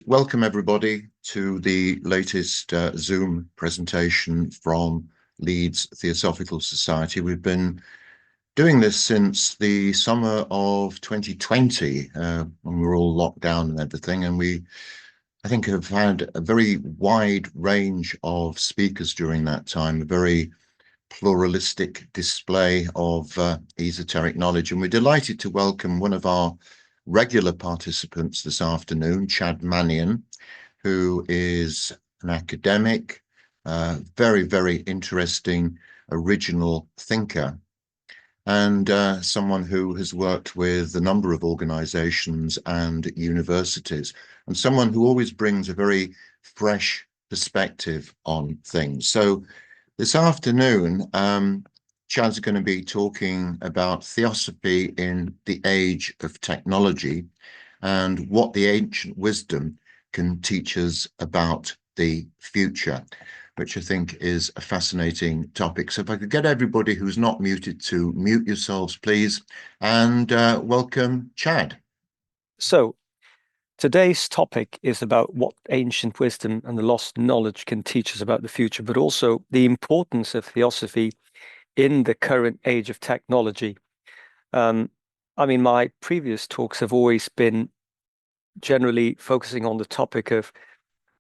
welcome everybody to the latest Zoom presentation from Leeds Theosophical Society. We've been doing this since the summer of 2020, when we were all locked down and everything, and I think, have had a very wide range of speakers during that time, a very pluralistic display of esoteric knowledge. And we're delighted to welcome one of our regular participants this afternoon, Chad Manian, who is an academic, very, very interesting, original thinker, and someone who has worked with a number of organizations and universities, and someone who always brings a very fresh perspective on things. So this afternoon, Chad's going to be talking about theosophy in the age of technology and what the ancient wisdom can teach us about the future, which I think is a fascinating topic. So if I could get everybody who's not muted to mute yourselves, please, and welcome Chad. So today's topic is about what ancient wisdom and the lost knowledge can teach us about the future, but also the importance of theosophy in the current age of technology. My previous talks have always been generally focusing on the topic of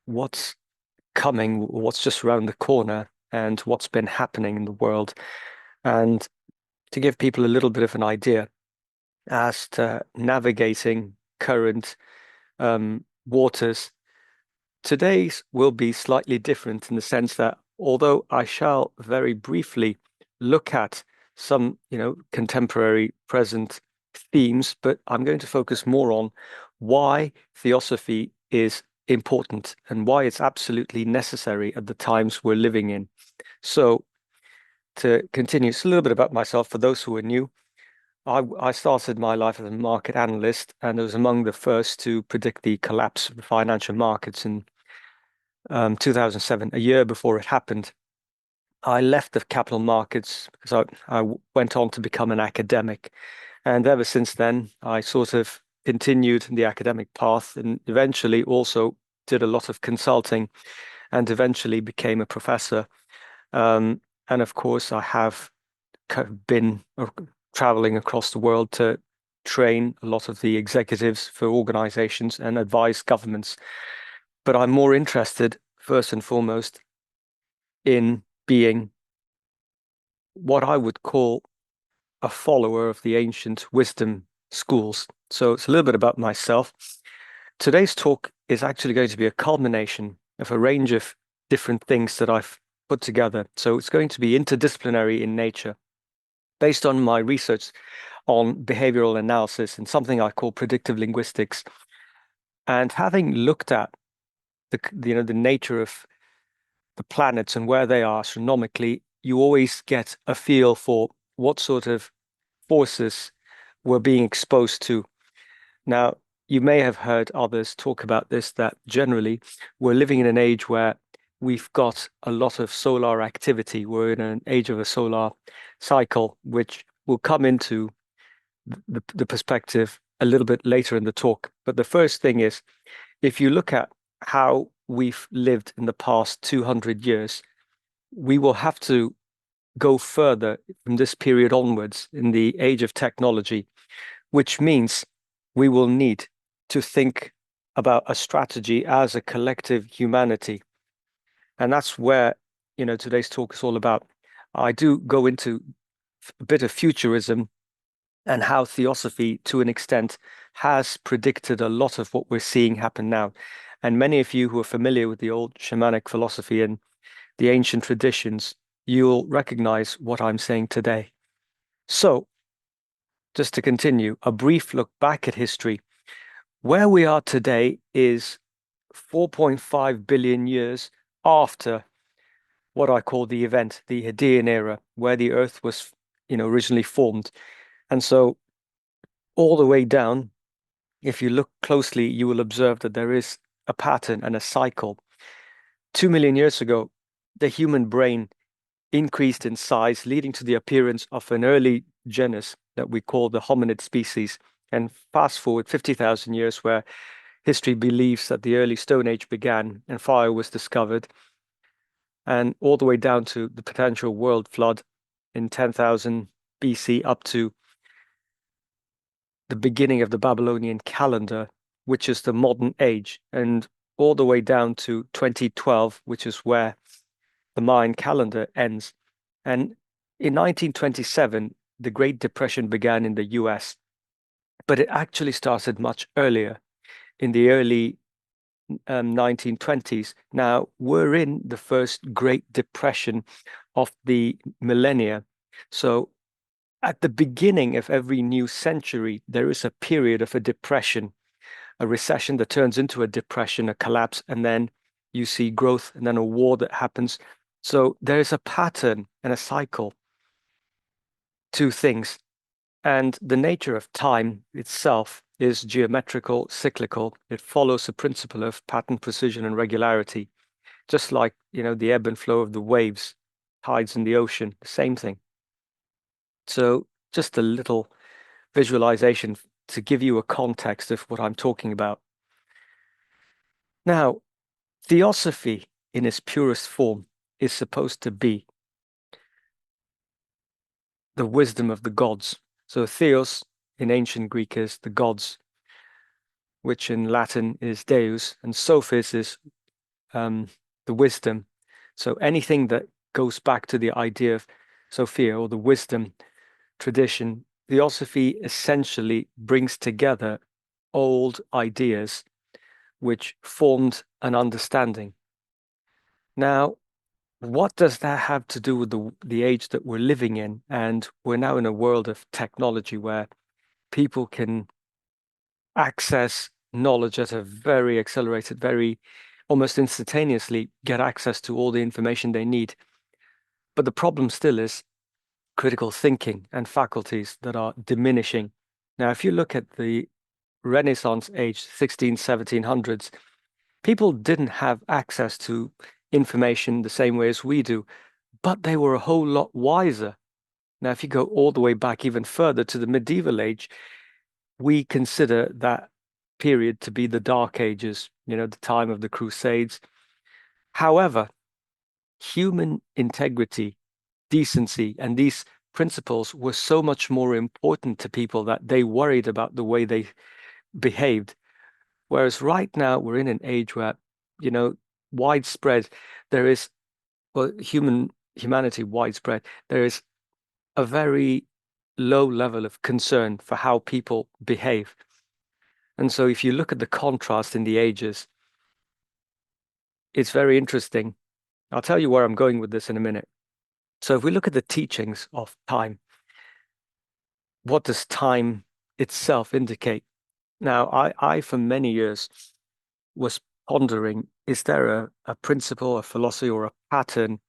what's coming, what's just around the corner, and what's been happening in the world, and to give people a little bit of an idea as to navigating current waters. Today's will be slightly different in the sense that although I shall very briefly look at some, contemporary present themes, but I'm going to focus more on why theosophy is important and why it's absolutely necessary at the times we're living in. So to continue, it's a little bit about myself for those who are new. I started my life as a market analyst, and I was among the first to predict the collapse of the financial markets in 2007, a year before it happened. I left the capital markets because I went on to become an academic. And ever since then, I sort of continued the academic path and eventually also did a lot of consulting and eventually became a professor. And of course, I have been traveling across the world to train a lot of the executives for organizations and advise governments. But I'm more interested, first and foremost, in being what I would call a follower of the ancient wisdom schools. So it's a little bit about myself. Today's talk is actually going to be a culmination of a range of different things that I've put together. So it's going to be interdisciplinary in nature, based on my research on behavioral analysis and something I call predictive linguistics. And having looked at the nature of the planets and where they are astronomically, you always get a feel for what sort of forces we're being exposed to. Now, you may have heard others talk about this, that generally we're living in an age where we've got a lot of solar activity. We're in an age of a solar cycle, which will come into the perspective a little bit later in the talk. But the first thing is, if you look at how we've lived in the past 200 years, we will have to go further from this period onwards in the age of technology, which means we will need to think about a strategy as a collective humanity. And that's where, today's talk is all about. I do go into a bit of futurism and how theosophy, to an extent, has predicted a lot of what we're seeing happen now. And many of you who are familiar with the old shamanic philosophy and the ancient traditions, you'll recognize what I'm saying today. So, just to continue, a brief look back at history. Where we are today is 4.5 billion years after what I call the event, the Hadean era, where the Earth was, originally formed. And so all the way down, if you look closely, you will observe that there is a pattern and a cycle. 2 million years ago, the human brain increased in size, leading to the appearance of an early genus that we call the hominid species. And fast forward 50,000 years, where history believes that the early Stone Age began and fire was discovered, and all the way down to the potential world flood in 10,000 BC up to the beginning of the Babylonian calendar, which is the modern age, and all the way down to 2012, which is where the Mayan calendar ends. And in 1927, the Great Depression began in the US, but it actually started much earlier in the early 1920s. Now, we're in the first Great Depression of the millennia. So at the beginning of every new century, there is a period of a depression, a recession that turns into a depression, a collapse, and then you see growth and then a war that happens. So there's a pattern and a cycle to things. And the nature of time itself is geometrical, cyclical. It follows the principle of pattern, precision, and regularity, just like, the ebb and flow of the waves, tides in the ocean, the same thing. So just a little visualization to give you a context of what I'm talking about. Now, Theosophy in its purest form is supposed to be the wisdom of the gods. So Theos in ancient Greek is the gods, which in Latin is Deus, and Sophis is the wisdom. So anything that goes back to the idea of Sophia or the wisdom tradition, Theosophy essentially brings together old ideas which formed an understanding. Now, what does that have to do with the age that we're living in? And we're now in a world of technology where people can access knowledge at a very accelerated, very almost instantaneously get access to all the information they need. But the problem still is critical thinking and faculties that are diminishing. Now, if you look at the Renaissance age, 16, 1700s, people didn't have access to information the same way as we do, but they were a whole lot wiser. Now, if you go all the way back even further to the medieval age, we consider that period to be the Dark Ages, the time of the Crusades. However, human integrity, decency, and these principles were so much more important to people that they worried about the way they behaved. Whereas right now we're in an age where, widespread, there is, well, humanity widespread, there is a very low level of concern for how people behave. And so if you look at the contrast in the ages, it's very interesting. I'll tell you where I'm going with this in a minute. So if we look at the teachings of time, what does time itself indicate? Now, I for many years was pondering, is there a principle, a philosophy, or a pattern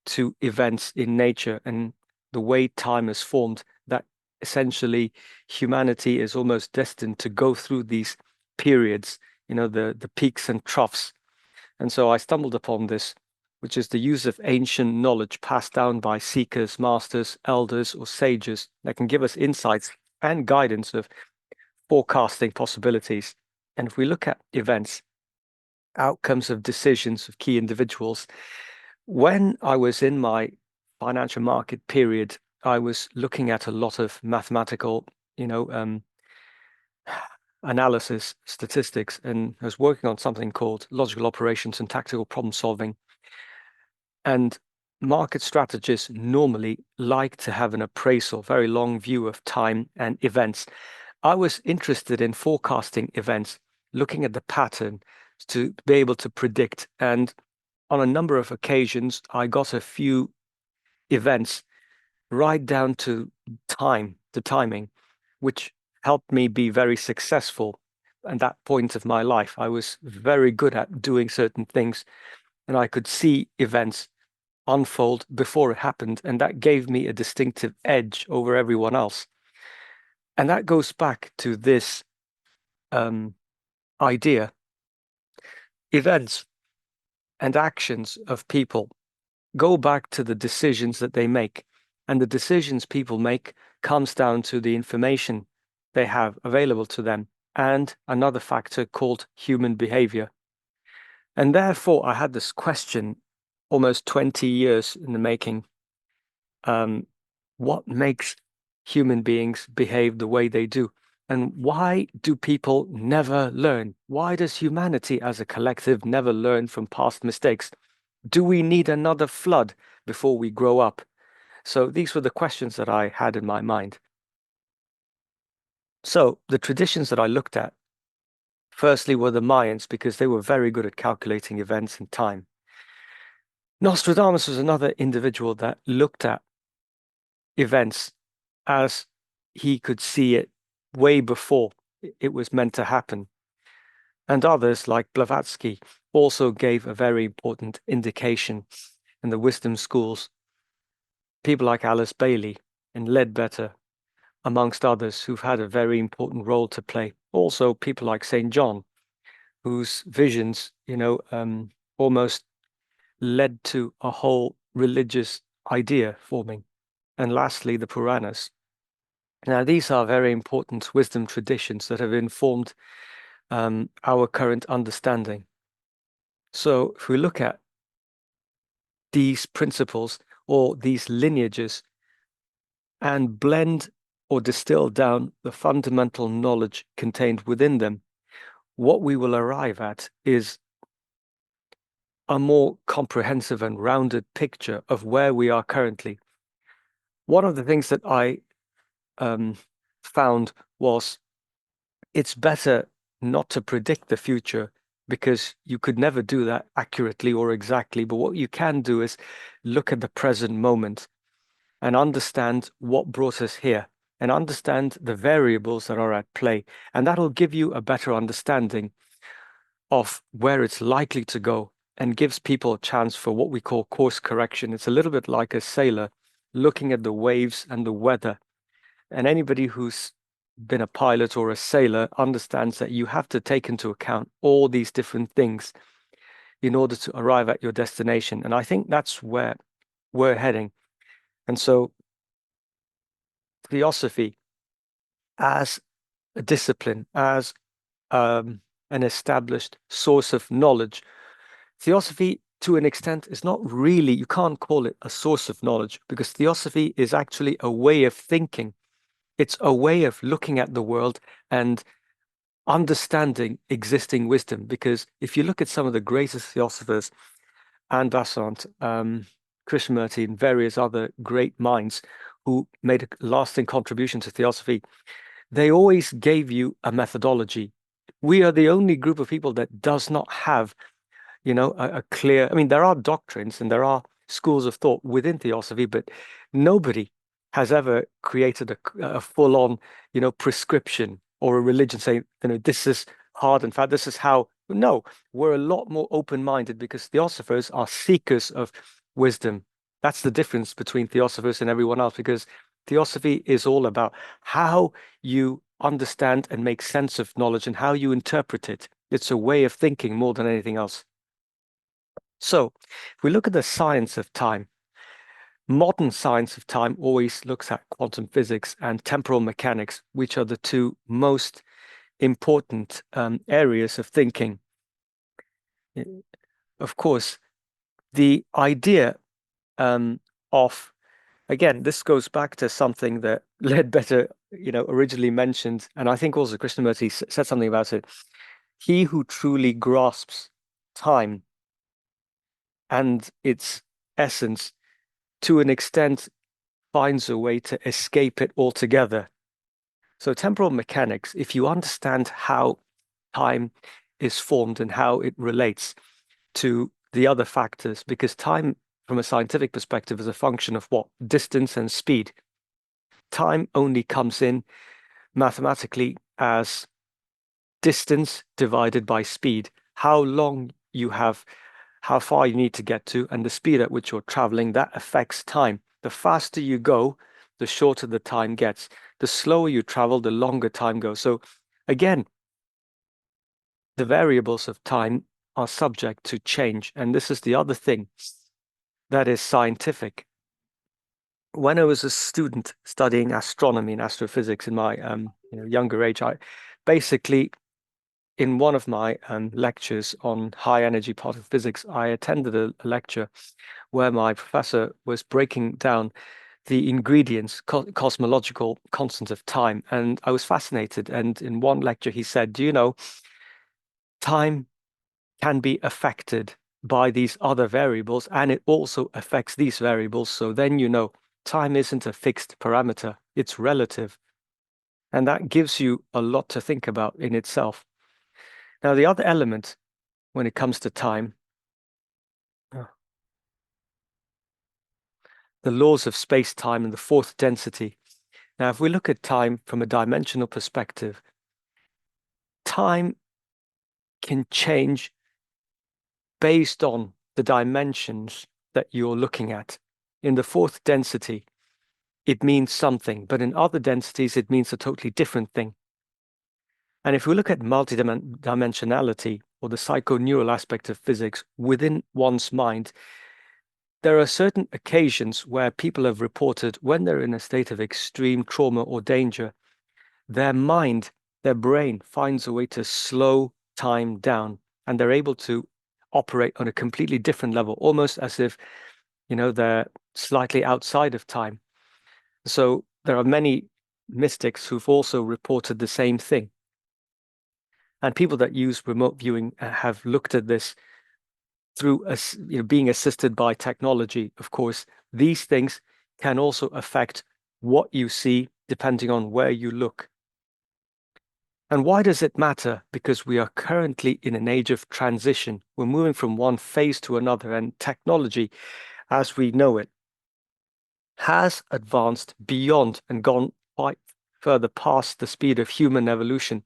to events in nature and the way time is formed that essentially humanity is almost destined to go through these periods, the peaks and troughs. And so I stumbled upon this, which is the use of ancient knowledge passed down by seekers, masters, elders, or sages that can give us insights and guidance of forecasting possibilities. And if we look at events, outcomes of decisions of key individuals, when I was in my financial market period, I was looking at a lot of mathematical, analysis, statistics, and I was working on something called logical operations and tactical problem solving. And market strategists normally like to have an appraisal, very long view of time and events. I was interested in forecasting events, looking at the pattern to be able to predict. And on a number of occasions, I got a few events right down to timing, which helped me be very successful at that point of my life. I was very good at doing certain things, and I could see events unfold before it happened, and that gave me a distinctive edge over everyone else. And that goes back to this idea. Events and actions of people go back to the decisions that they make. And the decisions people make comes down to the information they have available to them and another factor called human behavior. And therefore, I had this question almost 20 years in the making. What makes human beings behave the way they do? And why do people never learn? Why does humanity as a collective never learn from past mistakes? Do we need another flood before we grow up? So these were the questions that I had in my mind. So the traditions that I looked at, firstly, were the Mayans because they were very good at calculating events and time. Nostradamus was another individual that looked at events as he could see it way before it was meant to happen. And others, like Blavatsky, also gave a very important indication in the wisdom schools. People like Alice Bailey and Ledbetter, amongst others, who've had a very important role to play. Also, people like St. John, whose visions, almost led to a whole religious idea forming. And lastly, the Puranas. Now, these are very important wisdom traditions that have informed our current understanding. So, if we look at these principles or these lineages and blend or distill down the fundamental knowledge contained within them, what we will arrive at is a more comprehensive and rounded picture of where we are currently. One of the things that I found was it's better not to predict the future because you could never do that accurately or exactly. But what you can do is look at the present moment and understand what brought us here and understand the variables that are at play. And that'll give you a better understanding of where it's likely to go and gives people a chance for what we call course correction. It's a little bit like a sailor looking at the waves and the weather. And anybody who's been a pilot or a sailor understands that you have to take into account all these different things in order to arrive at your destination. And I think that's where we're heading. And so Theosophy as a discipline, as an established source of knowledge, Theosophy to an extent is not really, you can't call it a source of knowledge because Theosophy is actually a way of thinking. It's a way of looking at the world and understanding existing wisdom. Because if you look at some of the greatest philosophers, Anne Besant, Krishnamurti, and various other great minds who made a lasting contribution to Theosophy, they always gave you a methodology. We are the only group of people that does not have, a clear, I mean, there are doctrines and there are schools of thought within Theosophy, but nobody has ever created a full-on, prescription or a religion saying, this is hard and fast, this is how. No, we're a lot more open-minded because Theosophers are seekers of wisdom. That's the difference between Theosophers and everyone else, because Theosophy is all about how you understand and make sense of knowledge and how you interpret it. It's a way of thinking more than anything else. So, if we look at the science of time, modern science of time always looks at quantum physics and temporal mechanics, which are the two most important areas of thinking. Of course, the idea of, again, this goes back to something that Ledbetter, originally mentioned, and I think also Krishnamurti said something about it. He who truly grasps time and its essence to an extent finds a way to escape it altogether. So temporal mechanics, if you understand how time is formed and how it relates to the other factors, because time from a scientific perspective is a function of what? Distance and speed. Time only comes in mathematically as distance divided by speed. How long you have, how far you need to get to, and the speed at which you're traveling, that affects time. The faster you go, the shorter the time gets. The slower you travel, the longer time goes. So again, the variables of time are subject to change. And this is the other thing that is scientific. When I was a student studying astronomy and astrophysics in my younger age, basically, in one of my lectures on high energy particle physics, I attended a lecture where my professor was breaking down the ingredients, cosmological constants of time. And I was fascinated. And in one lecture, he said, do you know, time can be affected by these other variables, and it also affects these variables. So then you know time isn't a fixed parameter, it's relative. And that gives you a lot to think about in itself. Now, the other element when it comes to time, uh, the laws of space-time and the fourth density. Now, if we look at time from a dimensional perspective, time can change based on the dimensions that you're looking at. In the fourth density, it means something, but in other densities, it means a totally different thing. And if we look at multidimensionality or the psychoneural aspect of physics within one's mind, there are certain occasions where people have reported when they're in a state of extreme trauma or danger, their mind, their brain finds a way to slow time down, and they're able to operate on a completely different level, almost as if, they're slightly outside of time. So there are many mystics who've also reported the same thing. And people that use remote viewing have looked at this through being assisted by technology. Of course, these things can also affect what you see depending on where you look. And why does it matter? Because we are currently in an age of transition. We're moving from one phase to another, and technology, as we know it, has advanced beyond and gone quite further past the speed of human evolution.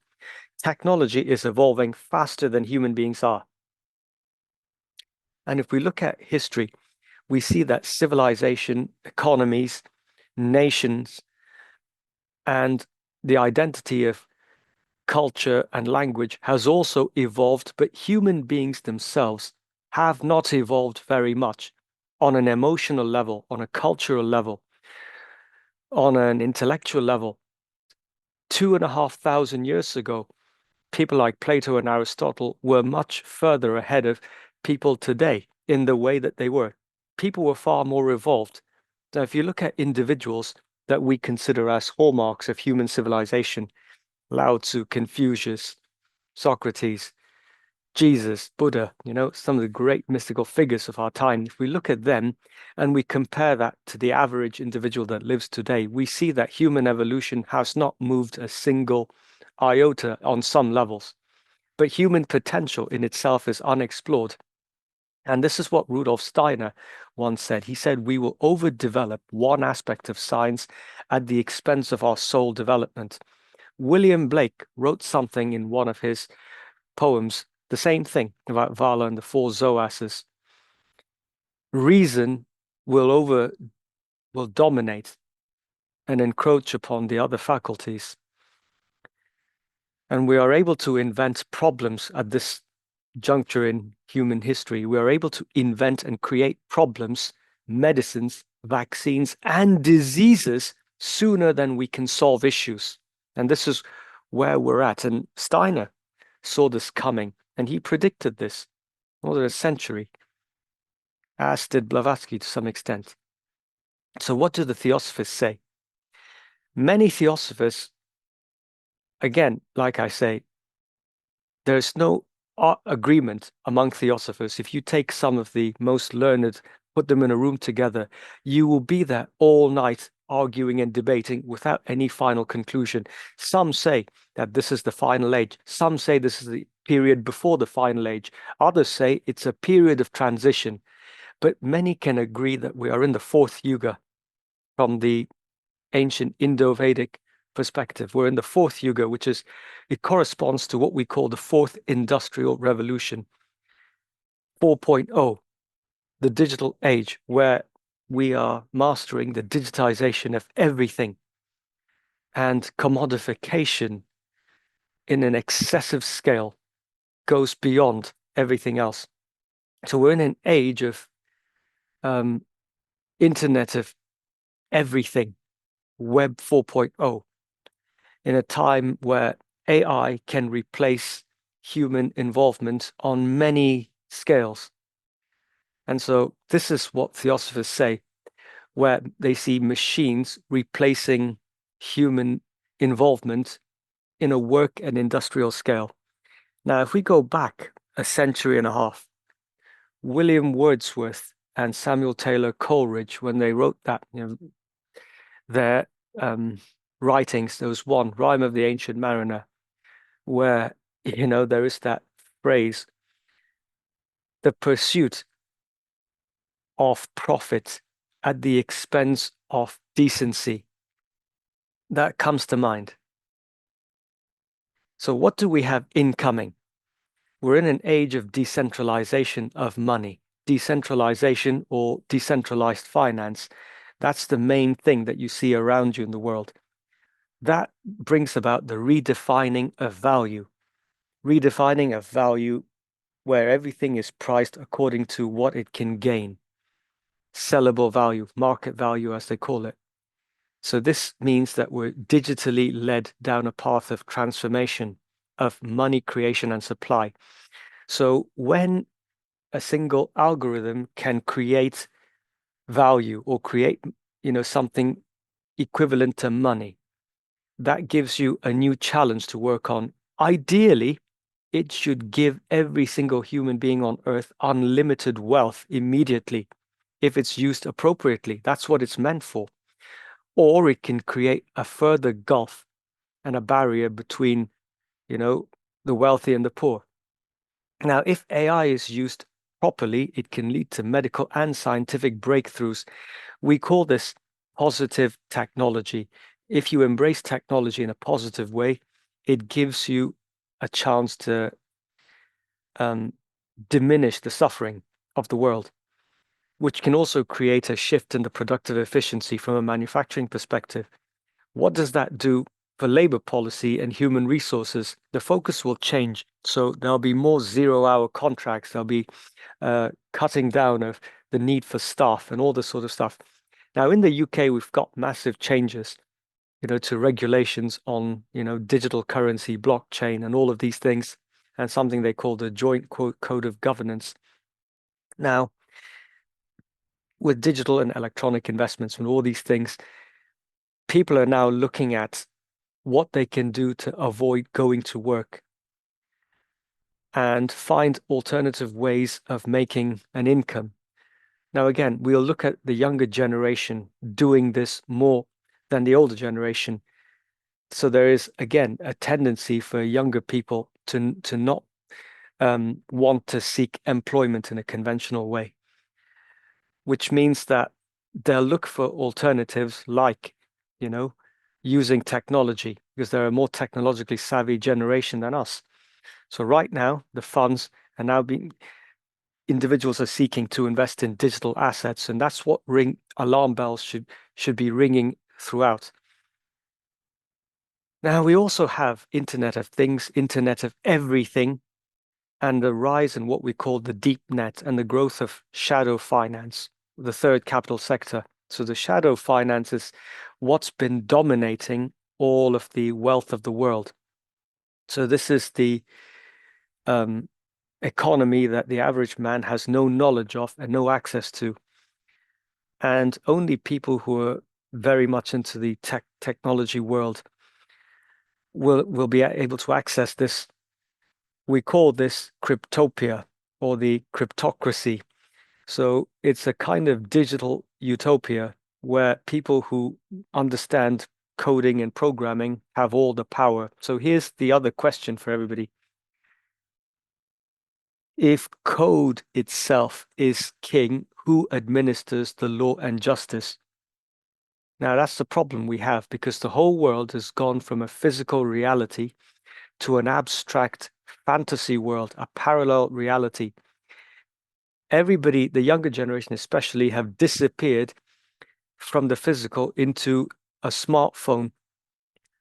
Technology is evolving faster than human beings are. And if we look at history, we see that civilization, economies, nations, and the identity of culture and language has also evolved, but human beings themselves have not evolved very much on an emotional level, on a cultural level, on an intellectual level. 2,500 years ago, people like Plato and Aristotle were much further ahead of people today in the way that they were. People were far more evolved. Now, if you look at individuals that we consider as hallmarks of human civilization, Lao Tzu, Confucius, Socrates, Jesus, Buddha, some of the great mystical figures of our time, if we look at them and we compare that to the average individual that lives today, we see that human evolution has not moved a single iota on some levels. But human potential in itself is unexplored. And this is what Rudolf Steiner once said. He said, we will overdevelop one aspect of science at the expense of our soul development. William Blake wrote something in one of his poems, the same thing about Vala and the four Zoases. Reason will dominate and encroach upon the other faculties. And we are able to invent problems at this juncture in human history. We are able to invent and create problems, medicines, vaccines, and diseases sooner than we can solve issues. And this is where we're at. And Steiner saw this coming, and he predicted this more than a century, as did Blavatsky to some extent. So what do the Theosophists say? Many Theosophists, again, like I say, there's no agreement among Theosophers. If you take some of the most learned, put them in a room together, you will be there all night arguing and debating without any final conclusion. Some say that this is the final age. Some say this is the period before the final age. Others say it's a period of transition. But many can agree that we are in the fourth yuga from the ancient Indo-Vedic perspective. We're in the fourth yuga, it corresponds to what we call the fourth industrial revolution, 4.0, the digital age, where we are mastering the digitization of everything, and commodification in an excessive scale goes beyond everything else. So we're in an age of internet of everything, Web 4.0, in a time where AI can replace human involvement on many scales. And so this is what theosophists say, where they see machines replacing human involvement in a work and industrial scale. Now, if we go back a century and a half, William Wordsworth and Samuel Taylor Coleridge, when they wrote their writings, there was one, Rime of the Ancient Mariner, where, there is that phrase, the pursuit of profit at the expense of decency. That comes to mind. So what do we have incoming? We're in an age of decentralization of money, decentralization or decentralized finance. That's the main thing that you see around you in the world. That brings about the redefining of value where everything is priced according to what it can gain, sellable value, market value, as they call it. So this means that we're digitally led down a path of transformation of money creation and supply. So when a single algorithm can create value or create, something equivalent to money, that gives you a new challenge to work on. Ideally, it should give every single human being on earth unlimited wealth immediately if it's used appropriately. That's what it's meant for. Or it can create a further gulf and a barrier between, the wealthy and the poor. Now, if AI is used properly, it can lead to medical and scientific breakthroughs. We call this positive technology. If you embrace technology in a positive way, it gives you a chance to diminish the suffering of the world, which can also create a shift in the productive efficiency from a manufacturing perspective. What does that do for labor policy and human resources? The focus will change. So there'll be more 0-hour contracts. There'll be cutting down of the need for staff and all this sort of stuff. Now, in the UK, we've got massive changes, to regulations on, digital currency, blockchain, and all of these things, and something they call the Joint Code of Governance. Now, with digital and electronic investments and all these things, people are now looking at what they can do to avoid going to work and find alternative ways of making an income. Now, again, we'll look at the younger generation doing this more than the older generation. So there is, again, a tendency for younger people to not want to seek employment in a conventional way, which means that they'll look for alternatives like, using technology, because they're a more technologically savvy generation than us. So right now, the funds are now being, individuals are seeking to invest in digital assets, and that's what alarm bells should be ringing throughout. Now, we also have Internet of Things, Internet of Everything, and the rise in what we call the deep net and the growth of shadow finance, the third capital sector. So the shadow finance is what's been dominating all of the wealth of the world. So this is the economy that the average man has no knowledge of and no access to. And only people who are very much into the technology world will be able to access this. We call this cryptopia or the cryptocracy. So it's a kind of digital utopia where people who understand coding and programming have all the power. So here's the other question for everybody. If code itself is king, who administers the law and justice? Now, that's the problem we have, because the whole world has gone from a physical reality to an abstract fantasy world, a parallel reality. Everybody, the younger generation especially, have disappeared from the physical into a smartphone,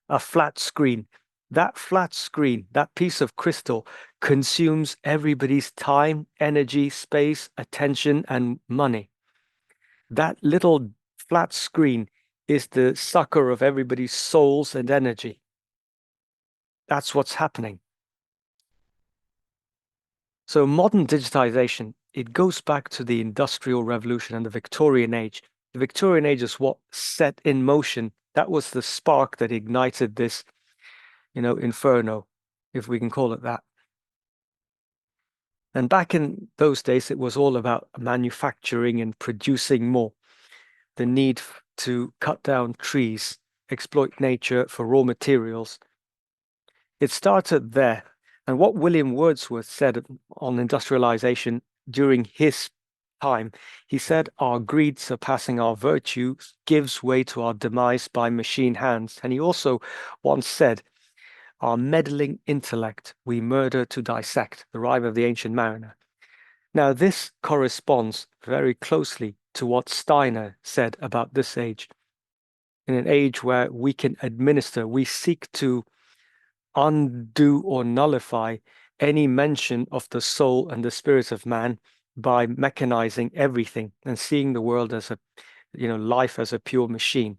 a flat screen. That flat screen, that piece of crystal, consumes everybody's time, energy, space, attention, and money. That little flat screen is the sucker of everybody's souls and energy. That's what's happening. So modern digitization, it goes back to the Industrial Revolution and the Victorian Age. The Victorian Age is what set in motion. That was the spark that ignited this, inferno, if we can call it that. And back in those days, it was all about manufacturing and producing more. The need to cut down trees, exploit nature for raw materials. It started there. And what William Wordsworth said on industrialization during his time, he said, our greed surpassing our virtue gives way to our demise by machine hands. And he also once said, our meddling intellect we murder to dissect, the rhyme of the ancient mariner. Now, this corresponds very closely to what Steiner said about this age. In an age where we can administer, we seek to undo or nullify any mention of the soul and the spirit of man by mechanizing everything and seeing the world as life as a pure machine.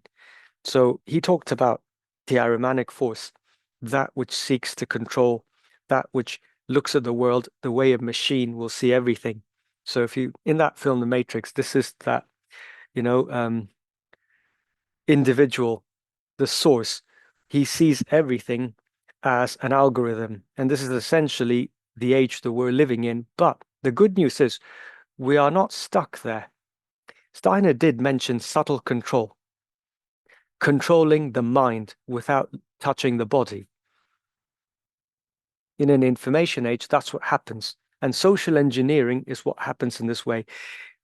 So he talked about the Ahrimanic force, that which seeks to control, that which looks at the world the way a machine will see everything. So if you, in that film, The Matrix, this is that, individual, the source, he sees everything as an algorithm. And this is essentially the age that we're living in. But the good news is we are not stuck there. Steiner did mention subtle control, controlling the mind without touching the body. In an information age, that's what happens. And social engineering is what happens in this way.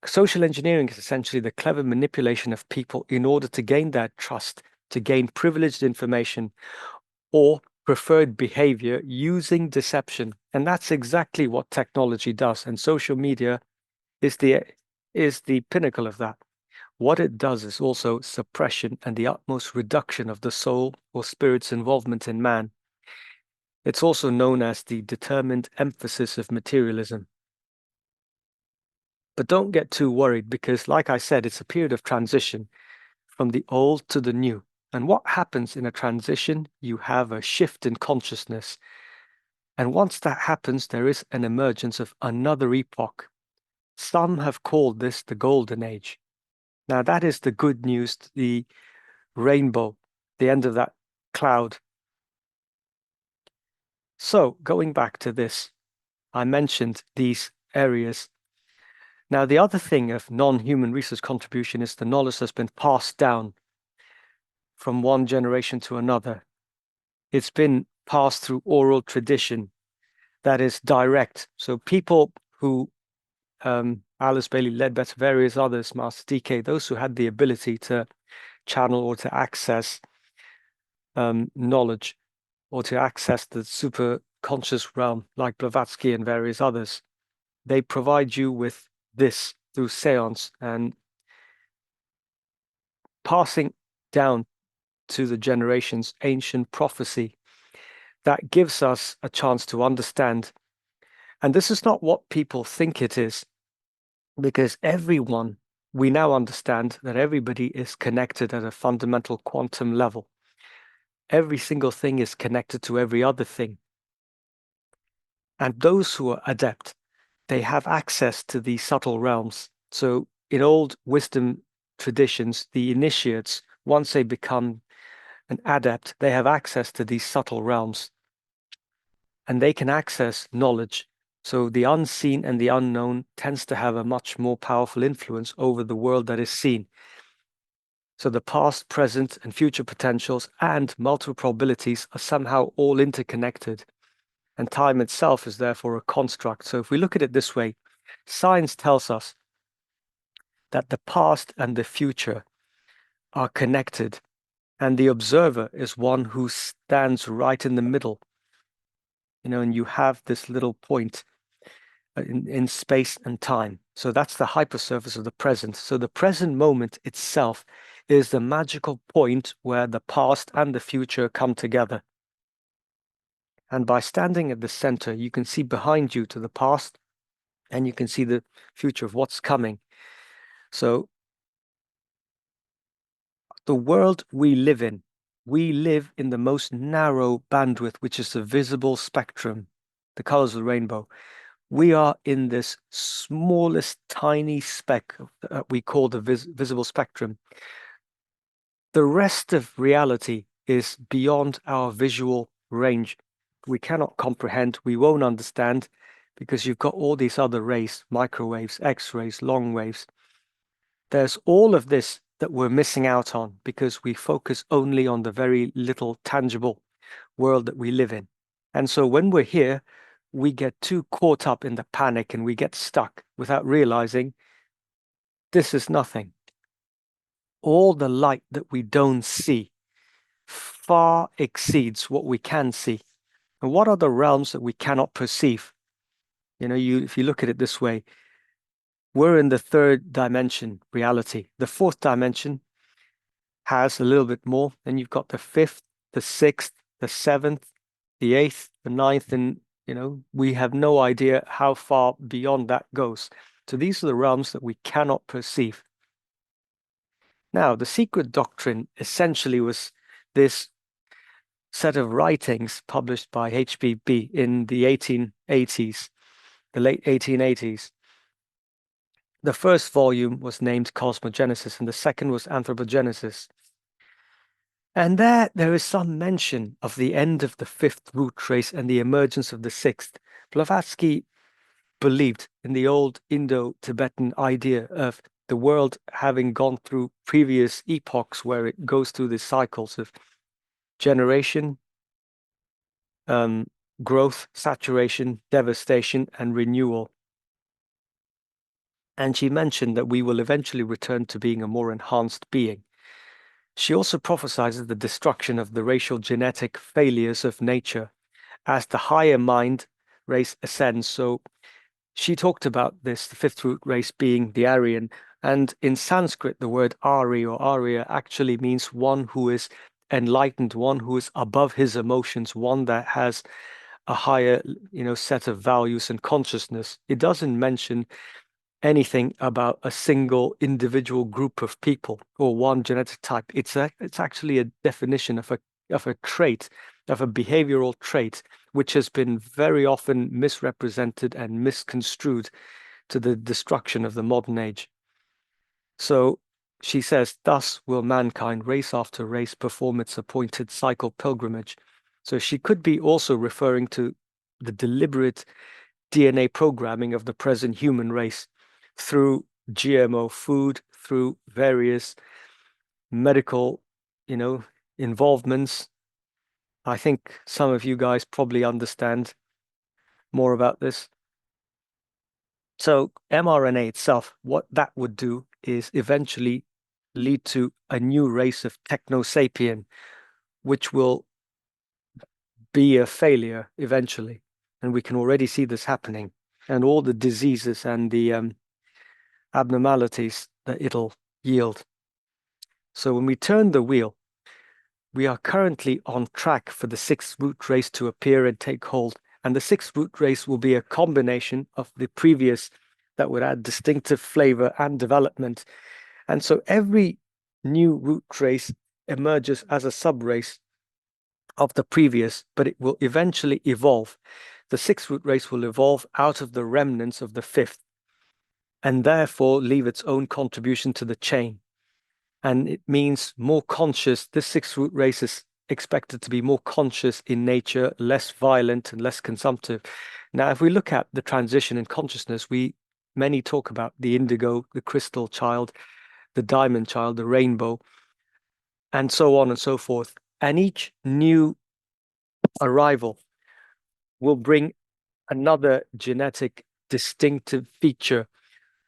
Social engineering is essentially the clever manipulation of people in order to gain their trust, to gain privileged information or preferred behavior using deception. And that's exactly what technology does. And social media is the pinnacle of that. What it does is also suppression and the utmost reduction of the soul or spirit's involvement in man. It's also known as the determined emphasis of materialism. But don't get too worried because, like I said, it's a period of transition from the old to the new. And what happens in a transition? You have a shift in consciousness. And once that happens, there is an emergence of another epoch. Some have called this the Golden Age. Now, that is the good news, the rainbow, the end of that cloud. So, going back to this, I mentioned these areas. Now, the other thing of non-human research contribution is the knowledge that's been passed down from one generation to another. It's been passed through oral tradition that is direct. So people who, Alice Bailey, Ledbetter, various others, Master DK, those who had the ability to channel or to access knowledge or to access the super conscious realm, like Blavatsky and various others, they provide you with this through seance and passing down to the generations ancient prophecy that gives us a chance to understand. And this is not what people think it is, because everyone, we now understand that everybody is connected at a fundamental quantum level. Every single thing is connected to every other thing. And those who are adept, they have access to these subtle realms. So in old wisdom traditions, the initiates, once they become an adept, they have access to these subtle realms and they can access knowledge. So the unseen and the unknown tends to have a much more powerful influence over the world that is seen. So the past, present, and future potentials and multiple probabilities are somehow all interconnected. And time itself is therefore a construct. So if we look at it this way, science tells us that the past and the future are connected, and the observer is one who stands right in the middle. And you have this little point in space and time. So that's the hypersurface of the present. So the present moment itself is the magical point where the past and the future come together. And by standing at the center, you can see behind you to the past and you can see the future of what's coming. So the world we live in we live in the most narrow bandwidth, which is the visible spectrum, the colors of the rainbow. We are in this smallest tiny speck that we call the visible spectrum. The rest of reality is beyond our visual range. We cannot comprehend, we won't understand, because you've got all these other rays, microwaves, X-rays, long waves. There's all of this that we're missing out on because we focus only on the very little tangible world that we live in. And so when we're here, we get too caught up in the panic and we get stuck without realizing this is nothing. All the light that we don't see far exceeds what we can see. And what are the realms that we cannot perceive? If you look at it this way, we're in the third dimension reality. The fourth dimension has a little bit more. Then you've got the fifth, the sixth, the seventh, the eighth, the ninth, and we have no idea how far beyond that goes. So these are the realms that we cannot perceive. Now, the secret doctrine essentially was this set of writings published by HBB in the 1880s, the late 1880s. The first volume was named Cosmogenesis, and the second was Anthropogenesis. And there is some mention of the end of the fifth root trace and the emergence of the sixth. Blavatsky believed in the old Indo-Tibetan idea of the world having gone through previous epochs where it goes through the cycles of generation, growth, saturation, devastation, and renewal. And she mentioned that we will eventually return to being a more enhanced being. She also prophesies the destruction of the racial genetic failures of nature as the higher mind race ascends. So she talked about this, the fifth root race being the Aryan. And in Sanskrit, the word Ari or Arya actually means one who is enlightened, one who is above his emotions, one that has a higher, set of values and consciousness. It doesn't mention anything about a single individual group of people or one genetic type. It's actually a definition of a trait, of a behavioral trait, which has been very often misrepresented and misconstrued to the destruction of the modern age. So she says, thus will mankind, race after race, perform its appointed cycle pilgrimage. So she could be also referring to the deliberate DNA programming of the present human race through GMO food, through various medical, involvements. I think some of you guys probably understand more about this. So mRNA itself, what that would do is eventually lead to a new race of technosapien, which will be a failure eventually. And we can already see this happening. And all the diseases and the abnormalities that it'll yield. So when we turn the wheel, we are currently on track for the sixth root race to appear and take hold. And the sixth root race will be a combination of the previous that would add distinctive flavor and development. And so every new root race emerges as a subrace of the previous, but it will eventually evolve. The sixth root race will evolve out of the remnants of the fifth and therefore leave its own contribution to the chain. And it means more conscious. This sixth root race is expected to be more conscious in nature, less violent and less consumptive. Now, if we look at the transition in consciousness, many talk about the indigo, the crystal child, the diamond child, the rainbow, and so on and so forth. And each new arrival will bring another genetic distinctive feature.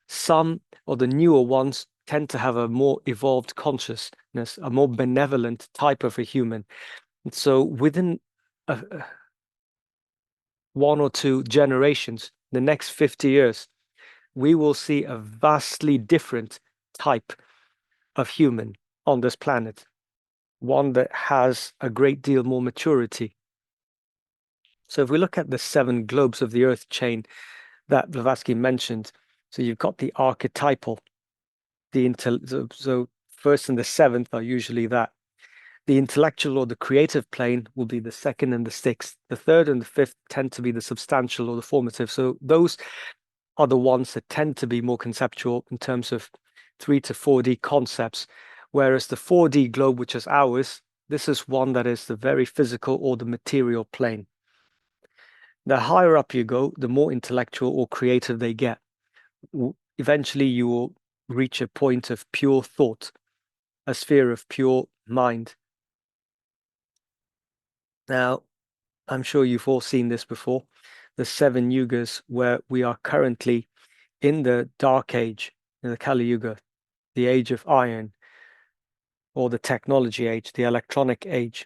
Some of the newer ones tend to have a more evolved consciousness, a more benevolent type of a human. And so within one or two generations, the next 50 years, we will see a vastly different type of human on this planet, one that has a great deal more maturity. So if we look at the 7 globes of the Earth chain that Blavatsky mentioned, so you've got the archetypal, so first and the seventh are usually that. The intellectual or the creative plane will be the second and the sixth. The third and the fifth tend to be the substantial or the formative. So those are the ones that tend to be more conceptual in terms of 3 to 4D concepts. Whereas the 4D globe, which is ours, this is one that is the very physical or the material plane. The higher up you go, the more intellectual or creative they get. Eventually, you will reach a point of pure thought, a sphere of pure mind. Now, I'm sure you've all seen this before, the 7 yugas, where we are currently in the dark age, in the Kali Yuga, the age of iron, or the technology age, the electronic age,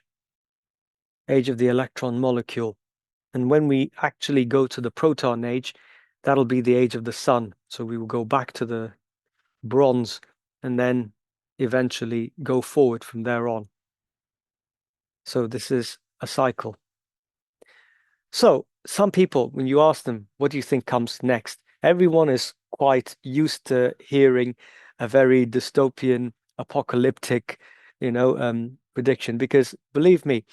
age of the electron molecule. And when we actually go to the proton age, that'll be the age of the sun. So we will go back to the bronze and then eventually go forward from there on. So this is a cycle. So some people, when you ask them, what do you think comes next? Everyone is quite used to hearing a very dystopian, apocalyptic, prediction, because believe me,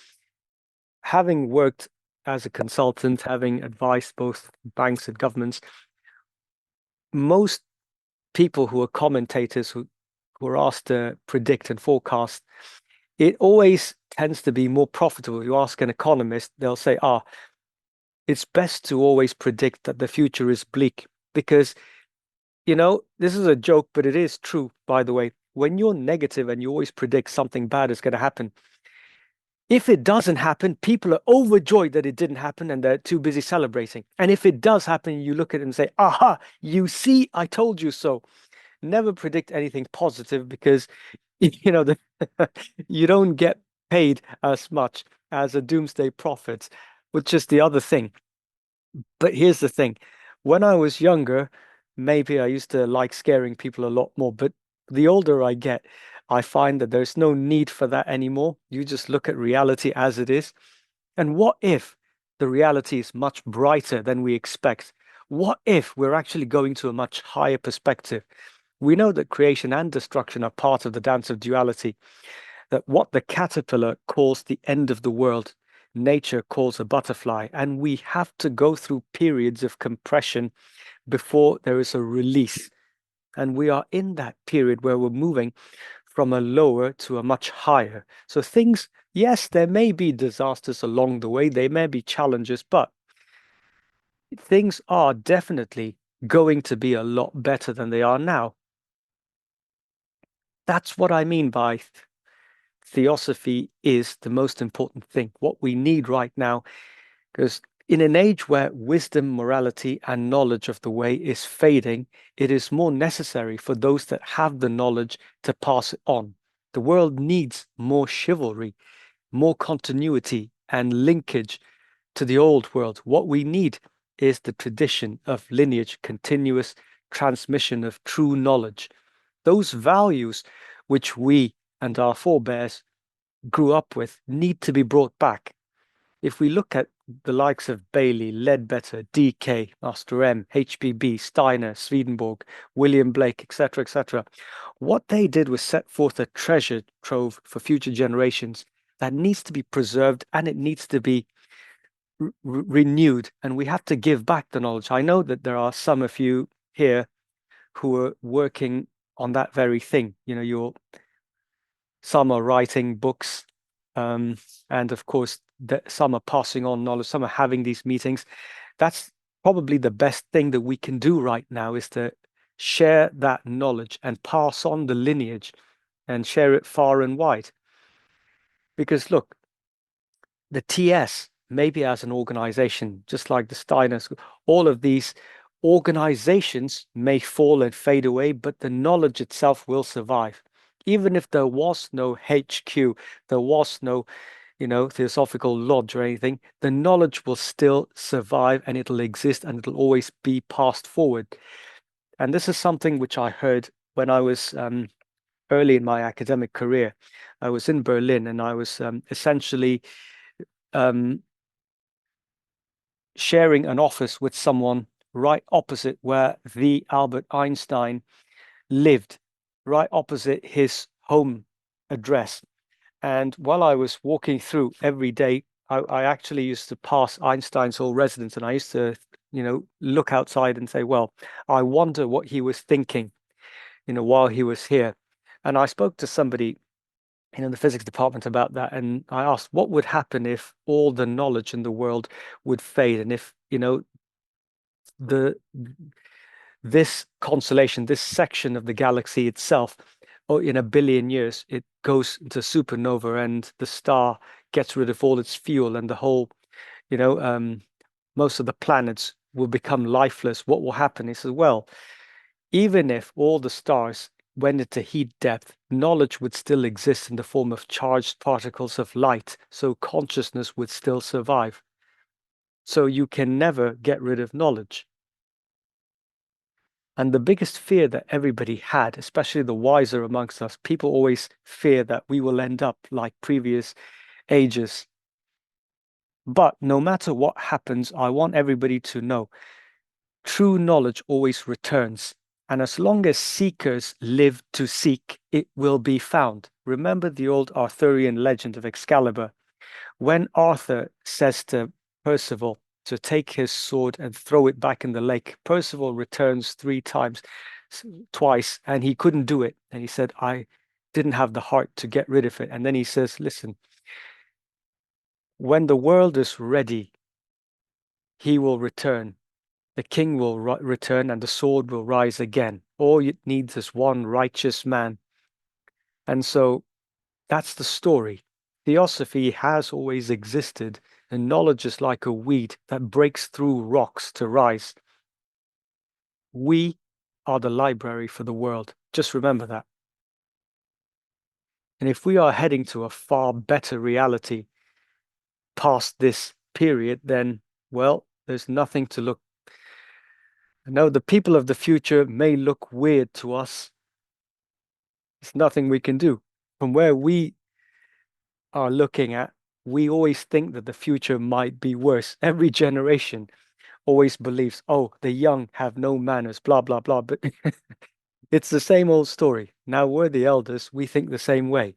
having worked as a consultant, having advised both banks and governments, most people who are commentators who are asked to predict and forecast, it always tends to be more profitable. You ask an economist, they'll say, it's best to always predict that the future is bleak because, this is a joke, but it is true, by the way. When you're negative and you always predict something bad is going to happen, if it doesn't happen, people are overjoyed that it didn't happen and they're too busy celebrating. And if it does happen, you look at it and say, aha, you see, I told you so. Never predict anything positive because, the, you don't get paid as much as a doomsday prophet, which is the other thing. But here's the thing. When I was younger, maybe I used to like scaring people a lot more, but the older I get, I find that there's no need for that anymore. You just look at reality as it is. And what if the reality is much brighter than we expect? What if we're actually going to a much higher perspective? We know that creation and destruction are part of the dance of duality, that what the caterpillar calls the end of the world, nature calls a butterfly, and we have to go through periods of compression before there is a release. And we are in that period where we're moving from a lower to a much higher. So things, yes, there may be disasters along the way, there may be challenges, but things are definitely going to be a lot better than they are now. That's what I mean by Theosophy is the most important thing, what we need right now, because in an age where wisdom, morality, and knowledge of the way is fading, it is more necessary for those that have the knowledge to pass it on. The world needs more chivalry, more continuity, and linkage to the old world. What we need is the tradition of lineage, continuous transmission of true knowledge. Those values which we and our forebears grew up with need to be brought back. If we look at the likes of Bailey, Ledbetter, DK, Master M, HBB, Steiner, Swedenborg, William Blake, etc., what they did was set forth a treasure trove for future generations that needs to be preserved and it needs to be renewed. And we have to give back the knowledge. I know that there are some of you here who are working on that very thing. Some are writing books, and of course, some are passing on knowledge, some are having these meetings. That's probably the best thing that we can do right now is to share that knowledge and pass on the lineage and share it far and wide. Because look, the TS, maybe as an organization, just like the Steiners, all of these organizations may fall and fade away, but the knowledge itself will survive. Even if there was no HQ, there was no, Theosophical Lodge or anything, the knowledge will still survive and it'll exist and it'll always be passed forward. And this is something which I heard when I was early in my academic career. I was in Berlin and I was essentially um, sharing an office with someone right opposite where the Albert Einstein lived, right opposite his home address. And while I was walking through every day, I actually used to pass Einstein's old residence, and I used to, look outside and say, well, I wonder what he was thinking, while he was here. And I spoke to somebody, in the physics department about that, and I asked what would happen if all the knowledge in the world would fade, and if, the this constellation, this section of the galaxy itself, or in a billion years, it goes into supernova and the star gets rid of all its fuel and the whole, you know, um, most of the planets will become lifeless. What will happen? He says, well, even if all the stars went into heat depth, knowledge would still exist in the form of charged particles of light, so consciousness would still survive. So you can never get rid of knowledge. And the biggest fear that everybody had, especially the wiser amongst us, people always fear that we will end up like previous ages. But no matter what happens, I want everybody to know true knowledge always returns. And as long as seekers live to seek, it will be found. Remember the old Arthurian legend of Excalibur. When Arthur says to Percival to take his sword and throw it back in the lake, Percival returns twice, and he couldn't do it. And he said, I didn't have the heart to get rid of it. And then he says, listen, when the world is ready, he will return. The king will return and the sword will rise again. All it needs is one righteous man. And so that's the story. Theosophy has always existed, and knowledge is like a weed that breaks through rocks to rise. We are the library for the world. Just remember that. And if we are heading to a far better reality past this period, then, well, there's nothing to look. I know the people of the future may look weird to us. There's nothing we can do. From where we are looking at, we always think that the future might be worse. Every generation always believes, oh, the young have no manners, blah, blah, blah. But it's the same old story. Now we're the elders, we think the same way.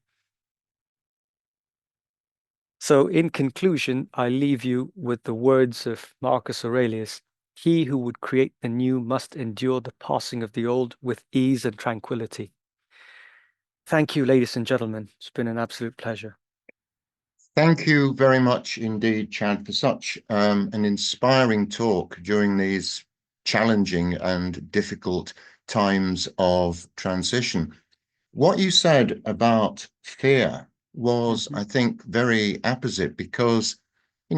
So, in conclusion, I leave you with the words of Marcus Aurelius. He who would create the new must endure the passing of the old with ease and tranquility. Thank you, ladies and gentlemen. It's been an absolute pleasure. Thank you very much indeed, Chad, for such an inspiring talk during these challenging and difficult times of transition. What you said about fear was, Mhm. I think, very apposite because,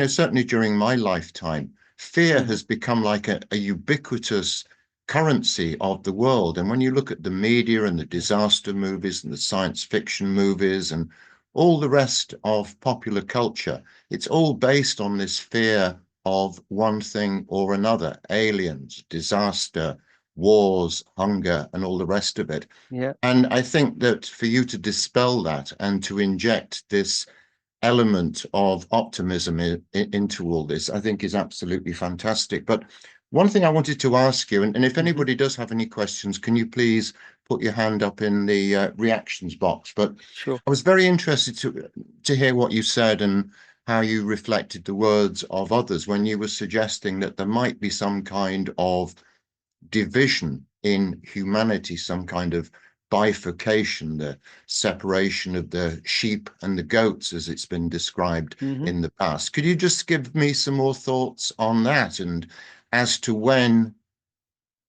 certainly during my lifetime, fear Mhm. has become like a ubiquitous currency of the world. And when you look at the media and the disaster movies and the science fiction movies and all the rest of popular culture, it's all based on this fear of one thing or another: aliens, disaster, wars, hunger, and all the rest of it. Yeah. And I think that for you to dispel that and to inject this element of optimism into all this, I think is absolutely fantastic. But one thing I wanted to ask you, and if Mhm. anybody does have any questions, can you please put your hand up in the reactions box? But Sure. I was very interested to hear what you said and how you reflected the words of others when you were suggesting that there might be some kind of division in humanity, some kind of bifurcation, the separation of the sheep and the goats, as it's been described Mhm. in the past. Could you just give me some more thoughts on that and as to when,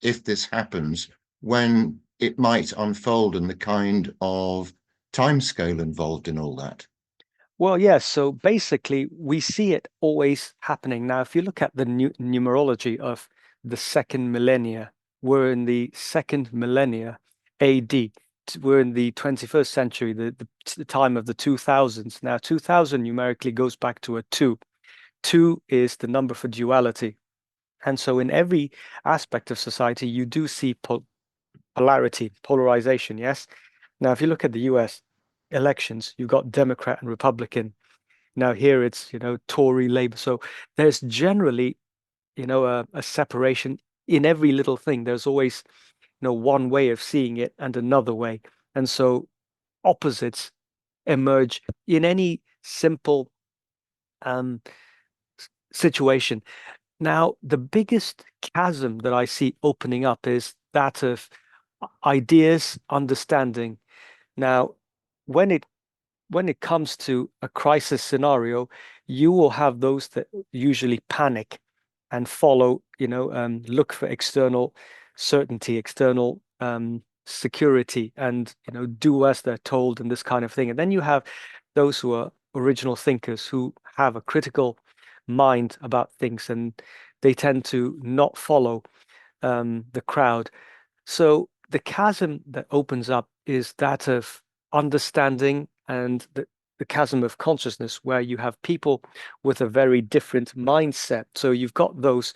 if this happens, when it might unfold and the kind of timescale involved in all that? Well, yes. So basically, we see it always happening. Now, if you look at the numerology of the second millennia, we're in the second millennia AD. We're in the 21st century, the time of the 2000s. Now, 2000 numerically goes back to a two. Two is the number for duality. And so, in every aspect of society, you do see polarity, polarization. Yes. Now, if you look at the US elections, you've got Democrat and Republican. Now here it's, Tory, Labour. So there's generally, a separation in every little thing. There's always, one way of seeing it and another way. And so opposites emerge in any simple um, situation. Now, the biggest chasm that I see opening up is that of ideas, understanding. Now, when it comes to a crisis scenario, you will have those that usually panic and follow, look for external certainty, external security, and do as they're told and this kind of thing. And then you have those who are original thinkers who have a critical mind about things, and they tend to not follow the crowd. So the chasm that opens up is that of understanding and the chasm of consciousness, where you have people with a very different mindset. So you've got those.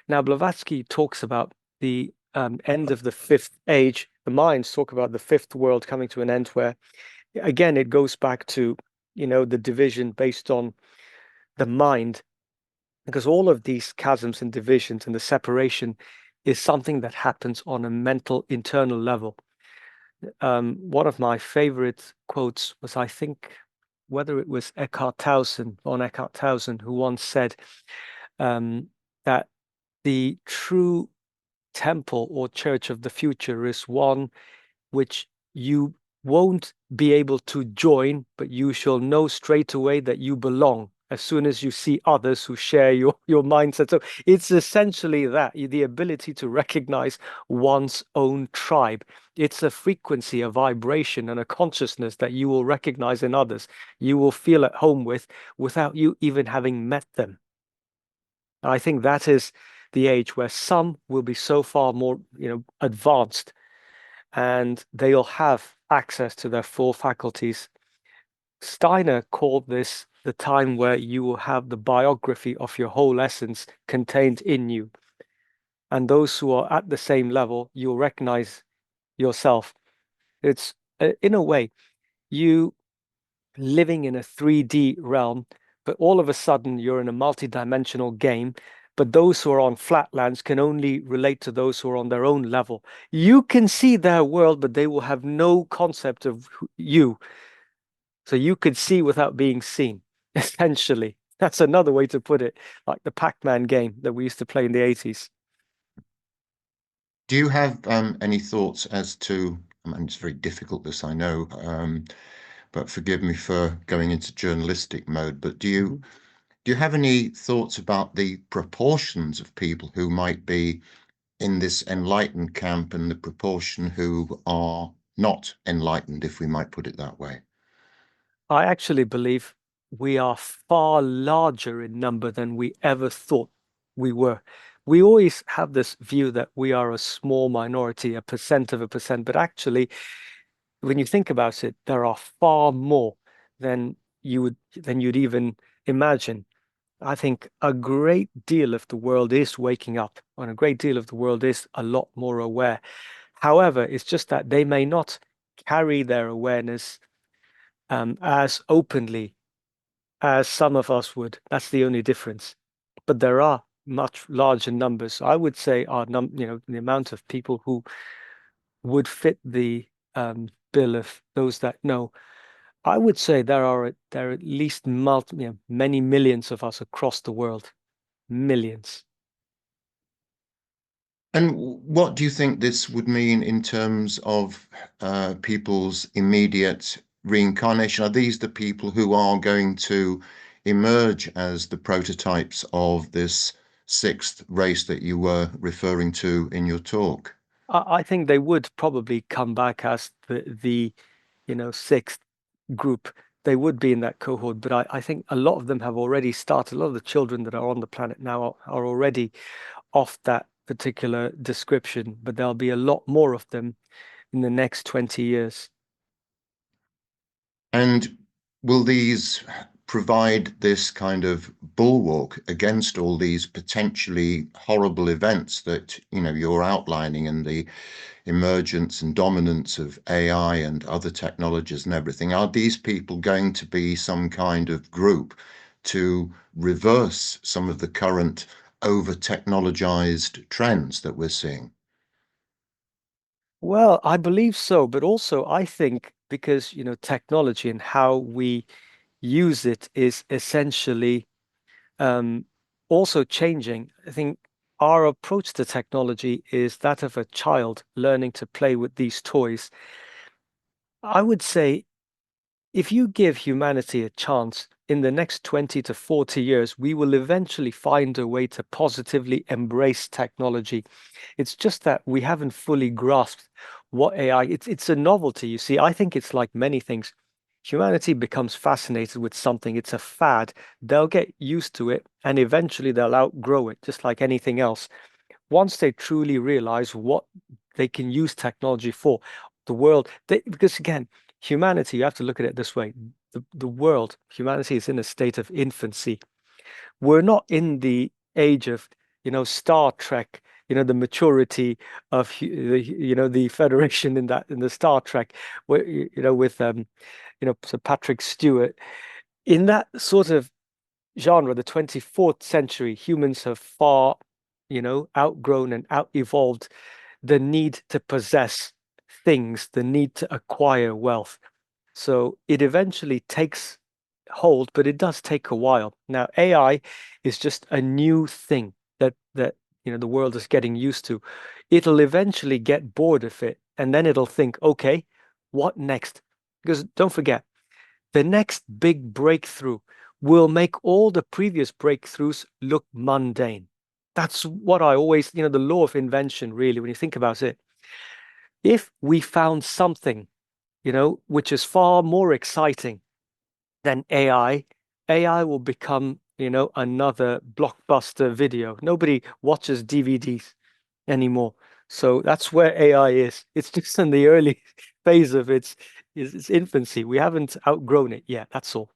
Now, Blavatsky talks about the end of the fifth age. The minds talk about the fifth world coming to an end, where again it goes back to the division based on the mind, because all of these chasms and divisions and the separation is something that happens on a mental internal level. One of my favorite quotes was, I think, whether it was von Eckhart Towson, who once said that the true temple or church of the future is one which you won't be able to join, but you shall know straight away that you belong as soon as you see others who share your mindset. So it's essentially that the ability to recognize one's own tribe. It's a frequency, a vibration, and a consciousness that you will recognize in others. You will feel at home with without you even having met them. I think that is the age where some will be so far more, advanced, and they'll have access to their full faculties. Steiner called this the time where you will have the biography of your whole essence contained in you. And those who are at the same level, you'll recognize yourself. It's, in a way, you living in a 3D realm, but all of a sudden you're in a multi-dimensional game. But those who are on flatlands can only relate to those who are on their own level. You can see their world, but they will have no concept of you. So you could see without being seen, essentially. That's another way to put it, like the Pac-Man game that we used to play in the 80s. Do you have any thoughts as to, I mean, it's very difficult, this I know, but forgive me for going into journalistic mode, but Mhm. do you have any thoughts about the proportions of people who might be in this enlightened camp and the proportion who are not enlightened, if we might put it that way? I actually believe we are far larger in number than we ever thought we were. We always have this view that we are a small minority, a percent of a percent, but actually, when you think about it, there are far more than you'd even imagine. I think a great deal of the world is waking up, and a great deal of the world is a lot more aware. However, it's just that they may not carry their awareness as openly as some of us would. That's the only difference. But there are much larger numbers. I would say the amount of people who would fit the bill of those that know. I would say there are at least many millions of us across the world. Millions. And what do you think this would mean in terms of people's immediate reincarnation? Are these the people who are going to emerge as the prototypes of this sixth race that you were referring to in your talk? I think they would probably come back as the sixth group. They would be in that cohort, but I think a lot of them have already started. A lot of the children that are on the planet now are already off that particular description, but there'll be a lot more of them in the next 20 years. And will these provide this kind of bulwark against all these potentially horrible events that, you're outlining, and the emergence and dominance of AI and other technologies and everything? Are these people going to be some kind of group to reverse some of the current over technologized trends that we're seeing? Well, I believe so, but also I think because, technology and how we use it is essentially um, also changing. I think our approach to technology is that of a child learning to play with these toys. I would say if you give humanity a chance, in the next 20 to 40 years, we will eventually find a way to positively embrace technology. It's just that we haven't fully grasped what AI, it's a novelty, you see. I think it's like many things. Humanity becomes fascinated with something, it's a fad. They'll get used to it and eventually they'll outgrow it, just like anything else. Once they truly realize what they can use technology for, the world, because again, humanity, you have to look at it this way. The world, humanity is in a state of infancy. We're not in the age of, Star Trek, the maturity of the Federation in the Star Trek, where, with Sir Patrick Stewart. In that sort of genre, the 24th century, humans have far, outgrown and out evolved the need to possess things, the need to acquire wealth. So it eventually takes hold, but it does take a while. Now, AI is just a new thing that the world is getting used to. It'll eventually get bored of it, and then it'll think, okay, what next? Because don't forget, the next big breakthrough will make all the previous breakthroughs look mundane. That's what I always, the law of invention, really, when you think about it. If we found something, which is far more exciting than AI will become, another blockbuster video. Nobody watches DVDs anymore. So that's where AI is. It's just in the early phase of its infancy. We haven't outgrown it yet. That's all.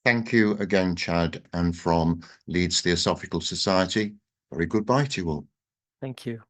Thank you again, Chad, and from Leeds Theosophical Society, very goodbye to you all. Thank you.